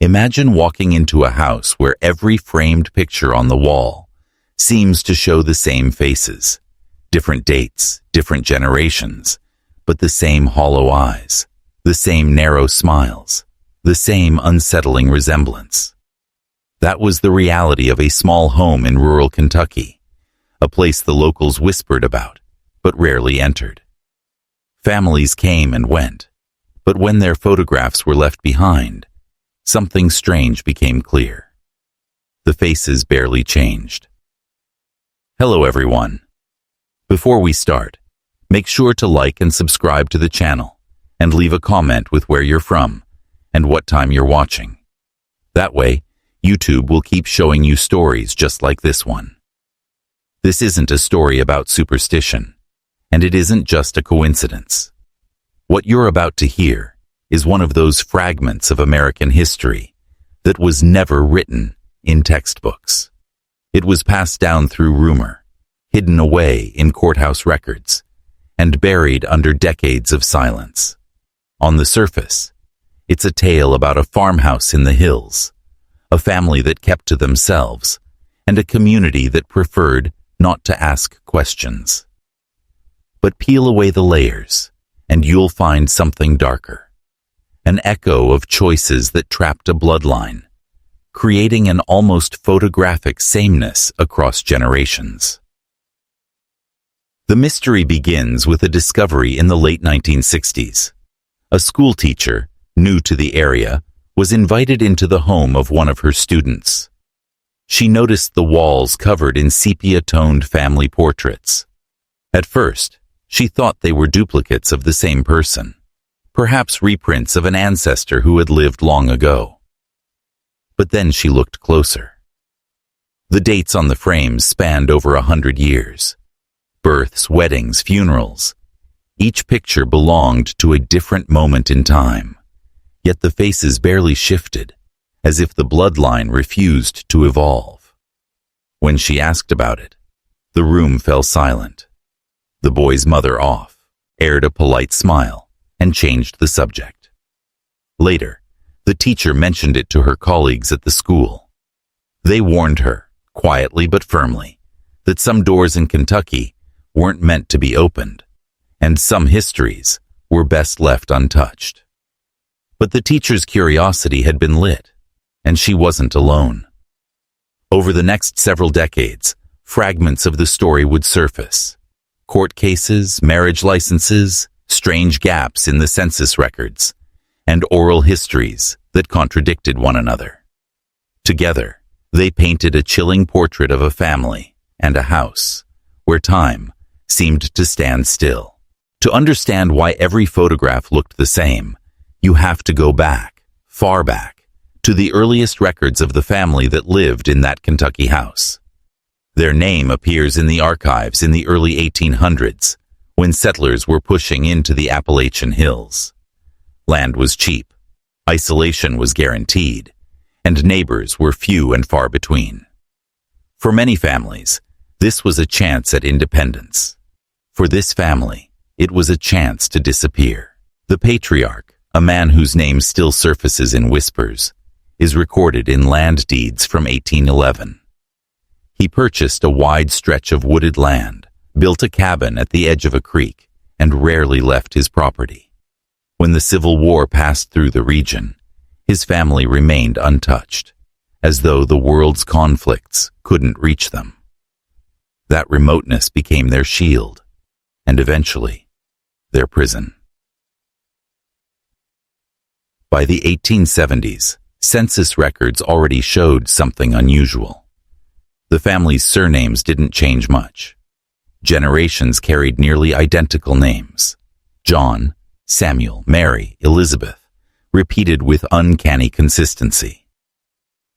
Imagine walking into a house where every framed picture on the wall seems to show the same faces, different dates, different generations, but the same hollow eyes, the same narrow smiles, the same unsettling resemblance. That was the reality of a small home in rural Kentucky, a place the locals whispered about, but rarely entered. Families came and went, but when their photographs were left behind, something strange became clear. The faces barely changed. Hello everyone. Before we start, make sure to like and subscribe to the channel and leave a comment with where you're from and what time you're watching. That way, YouTube will keep showing you stories just like this one. This isn't a story about superstition, and it isn't just a coincidence. What you're about to hear is one of those fragments of American history that was never written in textbooks. It was passed down through rumor, hidden away in courthouse records, and buried under decades of silence. On the surface, it's a tale about a farmhouse in the hills, a family that kept to themselves, and a community that preferred not to ask questions. But peel away the layers, and you'll find something darker. An echo of choices that trapped a bloodline, creating an almost photographic sameness across generations. The mystery begins with a discovery in the late 1960s. A schoolteacher, new to the area, was invited into the home of one of her students. She noticed the walls covered in sepia-toned family portraits. At first, she thought they were duplicates of the same person, perhaps reprints of an ancestor who had lived long ago. But then she looked closer. The dates on the frames spanned over 100 years. Births, weddings, funerals. Each picture belonged to a different moment in time, yet the faces barely shifted, as if the bloodline refused to evolve. When she asked about it, the room fell silent. The boy's mother aired a polite smile, and changed the subject. Later, the teacher mentioned it to her colleagues at the school. They warned her, quietly but firmly, that some doors in Kentucky weren't meant to be opened, and some histories were best left untouched. But the teacher's curiosity had been lit, and she wasn't alone. Over the next several decades, fragments of the story would surface. Court cases, marriage licenses, strange gaps in the census records, and oral histories that contradicted one another. Together, they painted a chilling portrait of a family and a house where time seemed to stand still. To understand why every photograph looked the same, you have to go back, far back, to the earliest records of the family that lived in that Kentucky house. Their name appears in the archives in the early 1800s, when settlers were pushing into the Appalachian Hills. Land was cheap, isolation was guaranteed, and neighbors were few and far between. For many families, this was a chance at independence. For this family, it was a chance to disappear. The patriarch, a man whose name still surfaces in whispers, is recorded in land deeds from 1811. He purchased a wide stretch of wooded land, built a cabin at the edge of a creek, and rarely left his property. When the Civil War passed through the region, his family remained untouched, as though the world's conflicts couldn't reach them. That remoteness became their shield, and eventually, their prison. By the 1870s, census records already showed something unusual. The family's surnames didn't change much. Generations carried nearly identical names: John, Samuel, Mary, Elizabeth, repeated with uncanny consistency.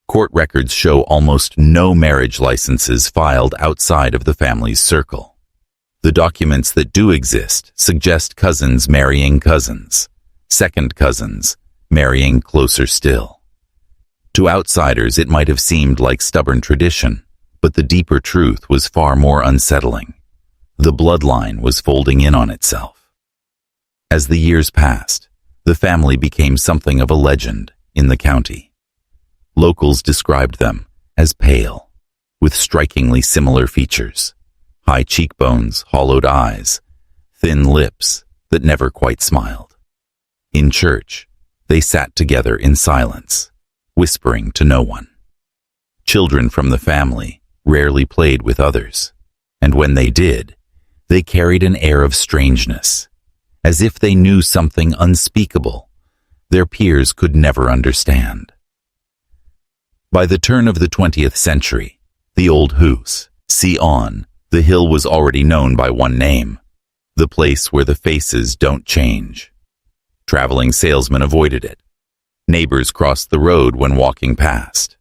Court records show almost no marriage licenses filed outside of the family's circle. The documents that do exist suggest cousins marrying cousins, second cousins marrying closer still. To outsiders, it might have seemed like stubborn tradition, but the deeper truth was far more unsettling. The bloodline was folding in on itself. As the years passed, the family became something of a legend in the county. Locals described them as pale, with strikingly similar features: high cheekbones, hollowed eyes, thin lips that never quite smiled. In church, they sat together in silence, whispering to no one. Children from the family rarely played with others, and when they did, they carried an air of strangeness, as if they knew something unspeakable their peers could never understand. By the turn of the 20th century, the old house, on, the hill was already known by one name, the place where the faces don't change. Traveling salesmen avoided it. Neighbors crossed the road when walking past.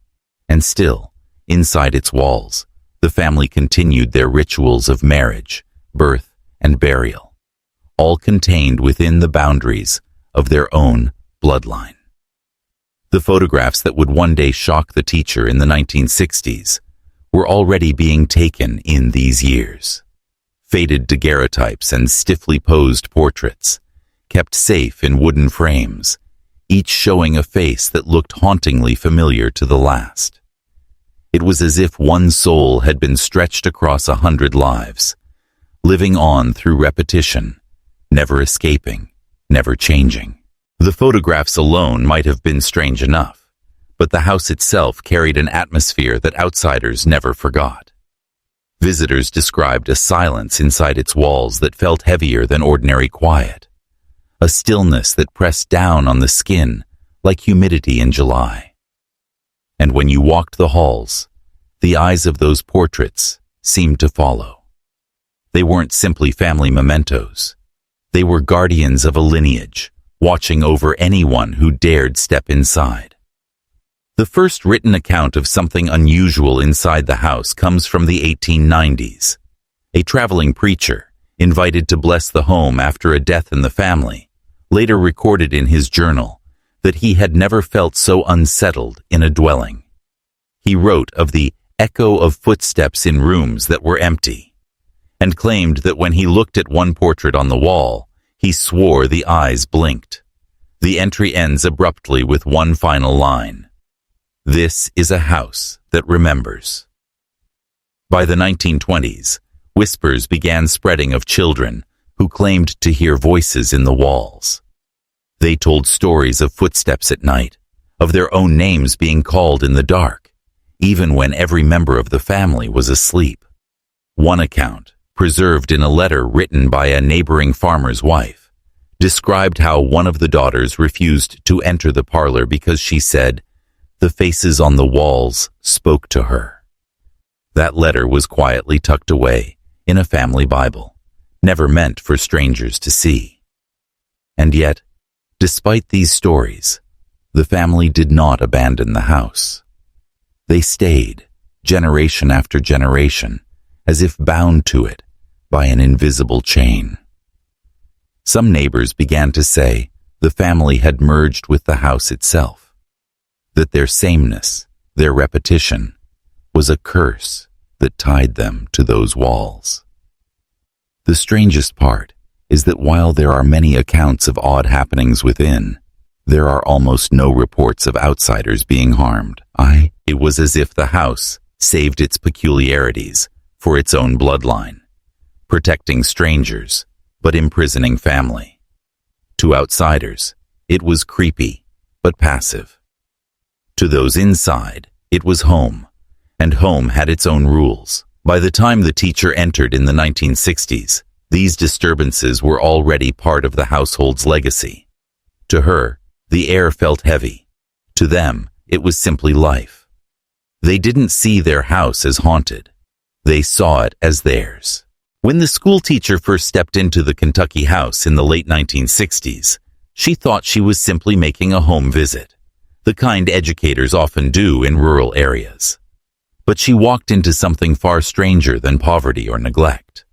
And still, inside its walls, the family continued their rituals of marriage, birth, and burial, all contained within the boundaries of their own bloodline. The photographs that would one day shock the teacher in the 1960s were already being taken in these years. Faded daguerreotypes and stiffly posed portraits, kept safe in wooden frames, each showing a face that looked hauntingly familiar to the last. It was as if one soul had been stretched across 100 lives, living on through repetition, never escaping, never changing. The photographs alone might have been strange enough, but the house itself carried an atmosphere that outsiders never forgot. Visitors described a silence inside its walls that felt heavier than ordinary quiet, a stillness that pressed down on the skin like humidity in July. And when you walked the halls, the eyes of those portraits seemed to follow. They weren't simply family mementos. They were guardians of a lineage, watching over anyone who dared step inside. The first written account of something unusual inside the house comes from the 1890s. A traveling preacher, invited to bless the home after a death in the family, later recorded in his journal that he had never felt so unsettled in a dwelling. He wrote of the echo of footsteps in rooms that were empty, and claimed that when he looked at one portrait on the wall, he swore the eyes blinked. The entry ends abruptly with one final line: "This is a house that remembers." By the 1920s, whispers began spreading of children who claimed to hear voices in the walls. They told stories of footsteps at night, of their own names being called in the dark, even when every member of the family was asleep. One account, preserved in a letter written by a neighboring farmer's wife, described how one of the daughters refused to enter the parlor because she said the faces on the walls spoke to her. That letter was quietly tucked away in a family Bible, never meant for strangers to see. And yet, despite these stories, the family did not abandon the house. They stayed, generation after generation, as if bound to it by an invisible chain. Some neighbors began to say the family had merged with the house itself, that their sameness, their repetition, was a curse that tied them to those walls. The strangest part is that while there are many accounts of odd happenings within, there are almost no reports of outsiders being harmed. It was as if the house saved its peculiarities for its own bloodline, protecting strangers but imprisoning family. To outsiders, it was creepy but passive. To those inside, it was home, and home had its own rules. By the time the teacher entered in the 1960s, these disturbances were already part of the household's legacy. To her, the air felt heavy. To them, it was simply life. They didn't see their house as haunted. They saw it as theirs. When the schoolteacher first stepped into the Kentucky house in the late 1960s, she thought she was simply making a home visit, the kind educators often do in rural areas. But she walked into something far stranger than poverty or neglect.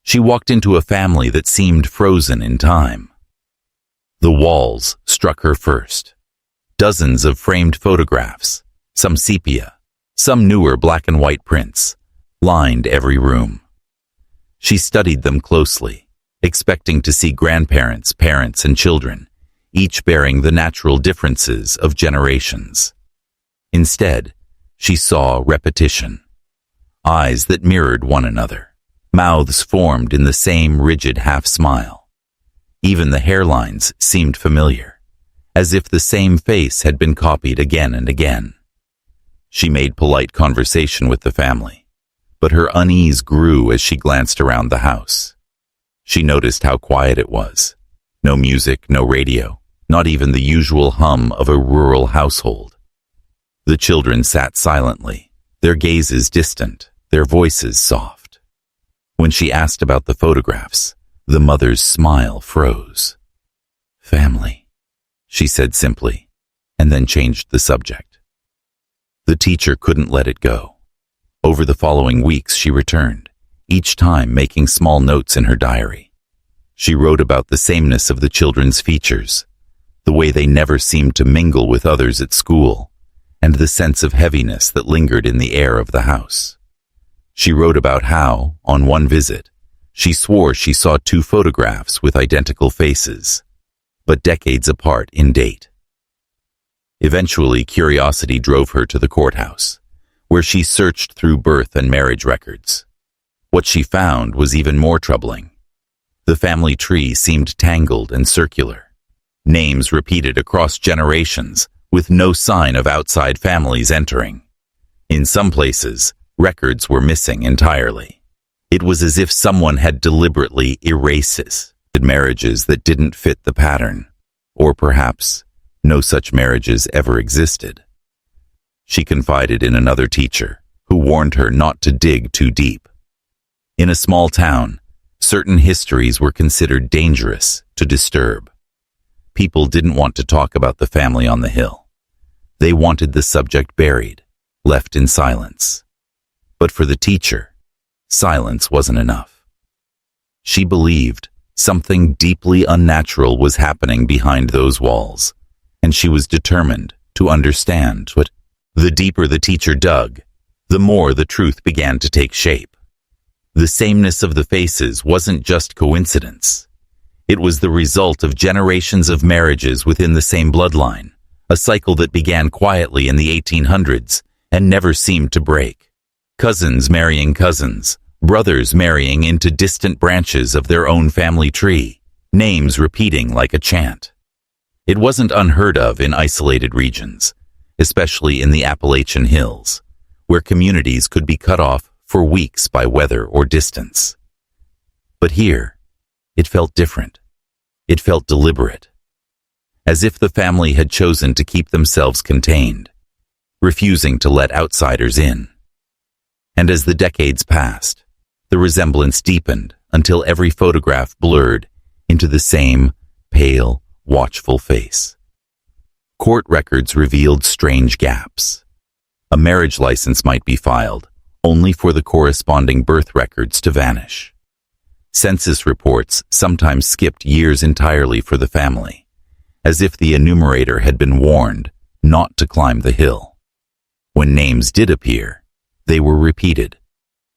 She walked into a family that seemed frozen in time. The walls struck her first. Dozens of framed photographs, some sepia, some newer black and white prints, lined every room. She studied them closely, expecting to see grandparents, parents, and children, each bearing the natural differences of generations. Instead, she saw repetition. Eyes that mirrored one another. Mouths formed in the same rigid half-smile. Even the hairlines seemed familiar, as if the same face had been copied again and again. She made polite conversation with the family, but her unease grew as she glanced around the house. She noticed how quiet it was. No music, no radio, not even the usual hum of a rural household. The children sat silently, their gazes distant, their voices soft. When she asked about the photographs, the mother's smile froze. "Family," she said simply, and then changed the subject. The teacher couldn't let it go. Over the following weeks she returned, each time making small notes in her diary. She wrote about the sameness of the children's features, the way they never seemed to mingle with others at school, and the sense of heaviness that lingered in the air of the house. She wrote about how, on one visit, she swore she saw two photographs with identical faces, but decades apart in date. Eventually, curiosity drove her to the courthouse, where she searched through birth and marriage records. What she found was even more troubling. The family tree seemed tangled and circular. Names repeated across generations, with no sign of outside families entering. In some places, records were missing entirely. It was as if someone had deliberately erased marriages that didn't fit the pattern, or perhaps no such marriages ever existed. She confided in another teacher, who warned her not to dig too deep. In a small town, certain histories were considered dangerous to disturb. People didn't want to talk about the family on the hill. They wanted the subject buried, left in silence. But for the teacher, silence wasn't enough. She believed something deeply unnatural was happening behind those walls, and she was determined to understand what. The deeper the teacher dug, the more the truth began to take shape. The sameness of the faces wasn't just coincidence. It was the result of generations of marriages within the same bloodline, a cycle that began quietly in the 1800s and never seemed to break. Cousins marrying cousins, brothers marrying into distant branches of their own family tree, names repeating like a chant. It wasn't unheard of in isolated regions, especially in the Appalachian Hills, where communities could be cut off for weeks by weather or distance. But here, it felt different. It felt deliberate, as if the family had chosen to keep themselves contained, refusing to let outsiders in. And as the decades passed, the resemblance deepened until every photograph blurred into the same pale, watchful face. Court records revealed strange gaps. A marriage license might be filed, only for the corresponding birth records to vanish. Census reports sometimes skipped years entirely for the family, as if the enumerator had been warned not to climb the hill. When names did appear, they were repeated.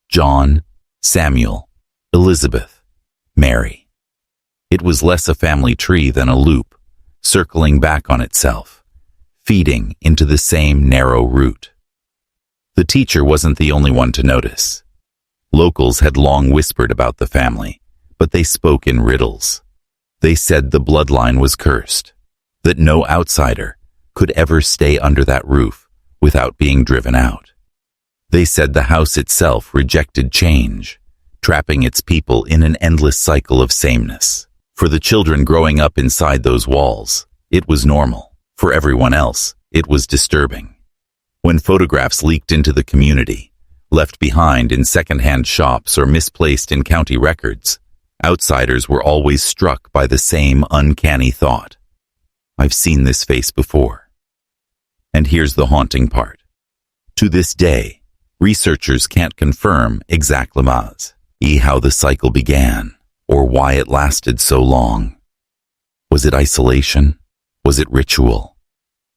John, Samuel, Elizabeth, Mary. It was less a family tree than a loop, circling back on itself, feeding into the same narrow route. The teacher wasn't the only one to notice. Locals had long whispered about the family, but they spoke in riddles. They said the bloodline was cursed, that no outsider could ever stay under that roof without being driven out. They said the house itself rejected change, trapping its people in an endless cycle of sameness. For the children growing up inside those walls, it was normal. For everyone else, it was disturbing. When photographs leaked into the community, left behind in second-hand shops or misplaced in county records, outsiders were always struck by the same uncanny thought. I've seen this face before. And here's the haunting part. To this day, researchers can't confirm exactly how the cycle began, or why it lasted so long. Was it isolation? Was it ritual?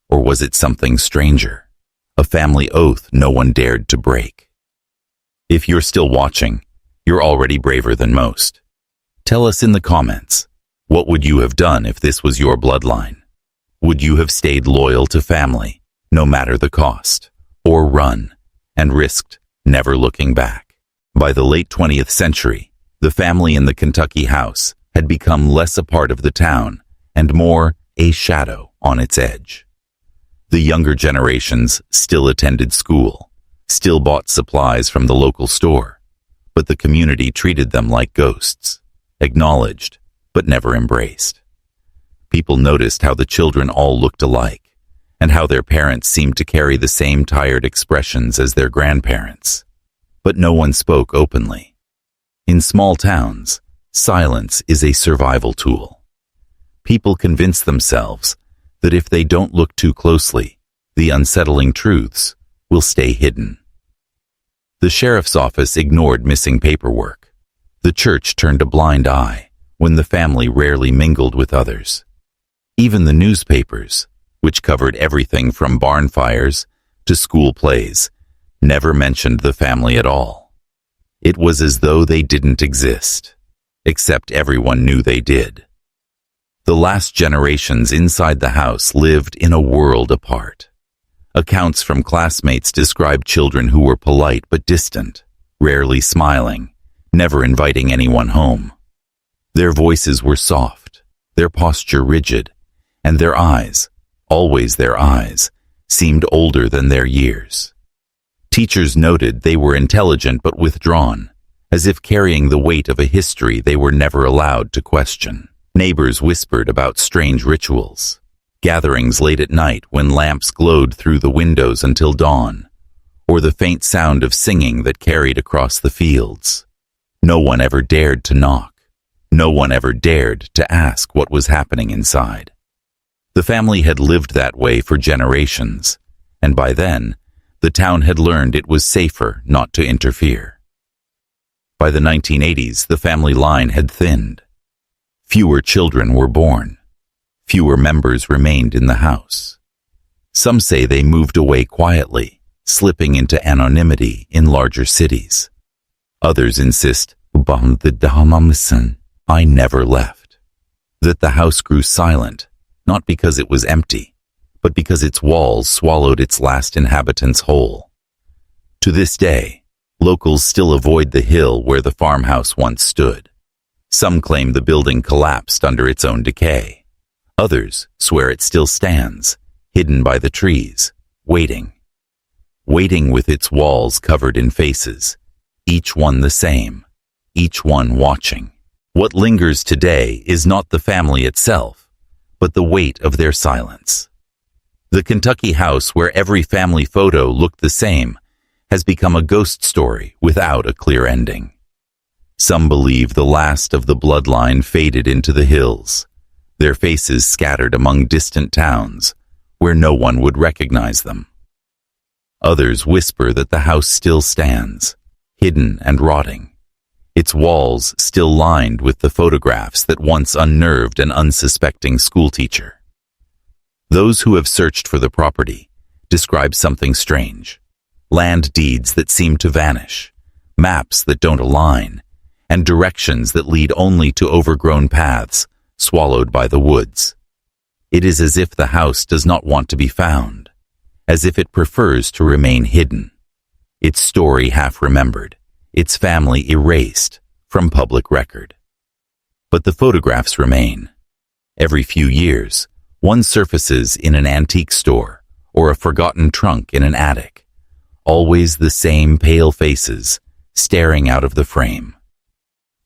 Or was it something stranger? A family oath no one dared to break. If you're still watching, you're already braver than most. Tell us in the comments, what would you have done if this was your bloodline? Would you have stayed loyal to family no matter the cost, or run, and risked never looking back. By the late 20th century, the family in the Kentucky house had become less a part of the town and more a shadow on its edge. The younger generations still attended school, still bought supplies from the local store, but the community treated them like ghosts, acknowledged but never embraced. People noticed how the children all looked alike, and how their parents seemed to carry the same tired expressions as their grandparents. But no one spoke openly. In small towns, silence is a survival tool. People convince themselves that if they don't look too closely, the unsettling truths will stay hidden. The sheriff's office ignored missing paperwork. The church turned a blind eye when the family rarely mingled with others. Even the newspapers, which covered everything from barn fires to school plays, never mentioned the family at all. It was as though they didn't exist, except everyone knew they did. The last generations inside the house lived in a world apart. Accounts from classmates described children who were polite but distant, rarely smiling, never inviting anyone home. Their voices were soft, their posture rigid, and their eyes, always their eyes, seemed older than their years. Teachers noted they were intelligent but withdrawn, as if carrying the weight of a history they were never allowed to question. Neighbors whispered about strange rituals, gatherings late at night when lamps glowed through the windows until dawn, or the faint sound of singing that carried across the fields. No one ever dared to knock. No one ever dared to ask what was happening inside. The family had lived that way for generations, and by then, the town had learned it was safer not to interfere. By the 1980s, the family line had thinned. Fewer children were born. Fewer members remained in the house. Some say they moved away quietly, slipping into anonymity in larger cities. Others insist, I never left. That the house grew silent, not because it was empty, but because its walls swallowed its last inhabitants whole. To this day, locals still avoid the hill where the farmhouse once stood. Some claim the building collapsed under its own decay. Others swear it still stands, hidden by the trees, waiting. Waiting with its walls covered in faces, each one the same, each one watching. What lingers today is not the family itself, but the weight of their silence. The Kentucky house where every family photo looked the same has become a ghost story without a clear ending. Some believe the last of the bloodline faded into the hills, their faces scattered among distant towns where no one would recognize them. Others whisper that the house still stands, hidden and rotting, its walls still lined with the photographs that once unnerved an unsuspecting schoolteacher. Those who have searched for the property describe something strange: land deeds that seem to vanish, maps that don't align, and directions that lead only to overgrown paths swallowed by the woods. It is as if the house does not want to be found, as if it prefers to remain hidden, its story half-remembered, its family erased from public record. But the photographs remain. Every few years, one surfaces in an antique store or a forgotten trunk in an attic, always the same pale faces staring out of the frame.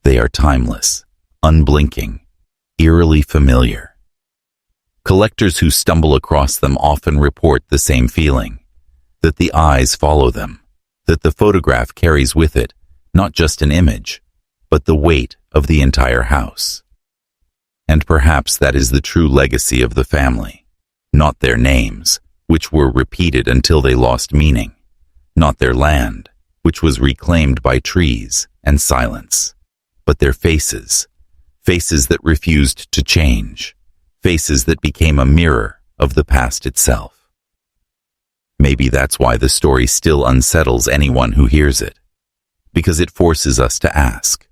They are timeless, unblinking, eerily familiar. Collectors who stumble across them often report the same feeling, that the eyes follow them, that the photograph carries with it not just an image, but the weight of the entire house. And perhaps that is the true legacy of the family, not their names, which were repeated until they lost meaning, not their land, which was reclaimed by trees and silence, but their faces, faces that refused to change, faces that became a mirror of the past itself. Maybe that's why the story still unsettles anyone who hears it, because it forces us to ask,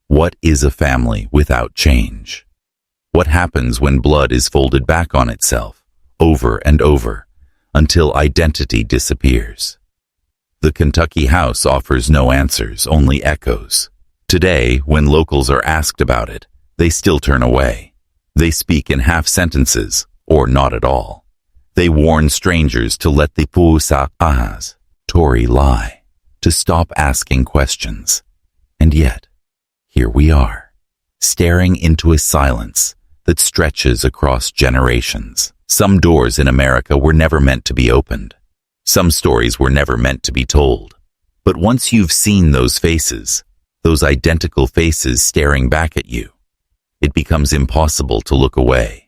what is a family without change? What happens when blood is folded back on itself, over and over, until identity disappears. The Kentucky house offers no answers, only echoes. Today, when locals are asked about it, they still turn away. They speak in half sentences, or not at all. They warn strangers to let the pusa Tory lie, to stop asking questions. And yet, here we are, staring into a silence that stretches across generations. Some doors in America were never meant to be opened. Some stories were never meant to be told. But once you've seen those faces, those identical faces staring back at you, it becomes impossible to look away.